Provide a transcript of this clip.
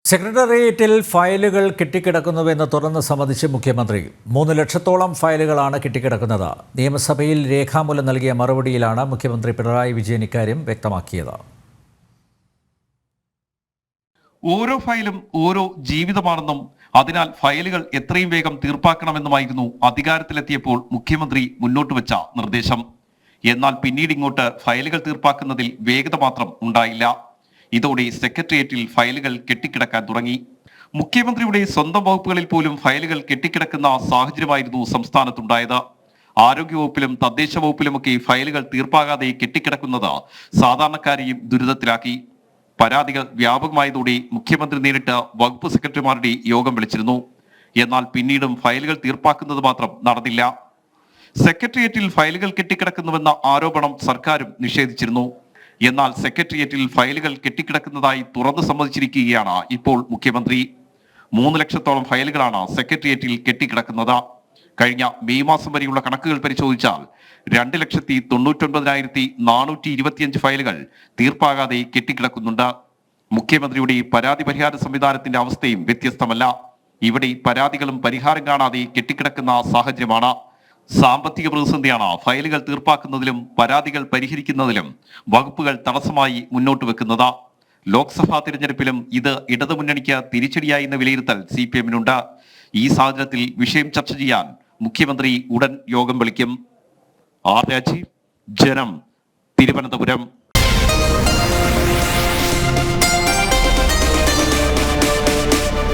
സെക്രട്ടേറിയറ്റിൽ ഫയലുകൾ കെട്ടിക്കിടക്കുന്നുവെന്ന് തുറന്ന് സമ്മതിച്ച് മുഖ്യമന്ത്രി. 3 ലക്ഷത്തോളം ഫയലുകളാണ് കെട്ടിക്കിടക്കുന്നത്. നിയമസഭയിൽ രേഖാമൂലം നൽകിയ മറുപടിയിലാണ് മുഖ്യമന്ത്രി പിണറായി വിജയൻ ഇക്കാര്യം വ്യക്തമാക്കിയത്. ഓരോ ഫയലും ഓരോ ജീവിതമാണെന്നും അതിനാൽ ഫയലുകൾ എത്രയും വേഗം തീർപ്പാക്കണമെന്നുമായിരുന്നു അധികാരത്തിലെത്തിയപ്പോൾ മുഖ്യമന്ത്രി മുന്നോട്ട് വെച്ച നിർദ്ദേശം. എന്നാൽ പിന്നീട് ഇങ്ങോട്ട് ഫയലുകൾ തീർപ്പാക്കുന്നതിൽ വേഗത മാത്രം ഉണ്ടായില്ല. ഇതോടെ സെക്രട്ടേറിയറ്റിൽ ഫയലുകൾ കെട്ടിക്കിടക്കാൻ തുടങ്ങി. മുഖ്യമന്ത്രിയുടെ സ്വന്തം വകുപ്പുകളിൽ പോലും ഫയലുകൾ കെട്ടിക്കിടക്കുന്ന സാഹചര്യമായിരുന്നു സംസ്ഥാനത്തുണ്ടായത്. ആരോഗ്യവകുപ്പിലും തദ്ദേശ വകുപ്പിലുമൊക്കെ ഫയലുകൾ തീർപ്പാകാതെ കെട്ടിക്കിടക്കുന്നത് സാധാരണക്കാരെയും ദുരിതത്തിലാക്കി. പരാതികൾ വ്യാപകമായതോടെ മുഖ്യമന്ത്രി നേരിട്ട് വകുപ്പ് സെക്രട്ടറിമാരുടെ യോഗം വിളിച്ചിരുന്നു. എന്നാൽ പിന്നീടും ഫയലുകൾ തീർപ്പാക്കുന്നത് മാത്രം നടന്നില്ല. സെക്രട്ടേറിയറ്റിൽ ഫയലുകൾ കെട്ടിക്കിടക്കുന്നുവെന്ന ആരോപണം സർക്കാരും നിഷേധിച്ചിരുന്നു. എന്നാൽ സെക്രട്ടേറിയറ്റിൽ ഫയലുകൾ കെട്ടിക്കിടക്കുന്നതായി തുറന്നു സമ്മതിച്ചിരിക്കുകയാണ് ഇപ്പോൾ മുഖ്യമന്ത്രി. 3 ലക്ഷത്തോളം ഫയലുകളാണ് സെക്രട്ടേറിയറ്റിൽ കെട്ടിക്കിടക്കുന്നത്. കഴിഞ്ഞ മെയ് മാസം വരെയുള്ള കണക്കുകൾ പരിശോധിച്ചാൽ 2,99,425 ഫയലുകൾ തീർപ്പാകാതെ കെട്ടിക്കിടക്കുന്നുണ്ട്. മുഖ്യമന്ത്രിയുടെ പരാതി പരിഹാര സംവിധാനത്തിന്റെ അവസ്ഥയും വ്യത്യസ്തമല്ല. ഇവിടെ പരാതികളും പരിഹാരം കാണാതെ കെട്ടിക്കിടക്കുന്ന സാഹചര്യമാണ്. സാമ്പത്തിക പ്രതിസന്ധിയാണ് ഫയലുകൾ തീർപ്പാക്കുന്നതിലും പരാതികൾ പരിഹരിക്കുന്നതിലും വകുപ്പുകൾ തടസ്സമായി മുന്നോട്ട് വെക്കുന്നത്. ലോക്സഭാ തിരഞ്ഞെടുപ്പിലും ഇത് ഇടതുമുന്നണിക്ക് തിരിച്ചടിയായി എന്ന വിലയിരുത്തൽ CPM-നുണ്ട്. ഈ സാഹചര്യത്തിൽ വിഷയം ചർച്ച ചെയ്യാൻ മുഖ്യമന്ത്രി ഉടൻ യോഗം വിളിക്കും. ആർ രാജീവ്, ജനം, തിരുവനന്തപുരം.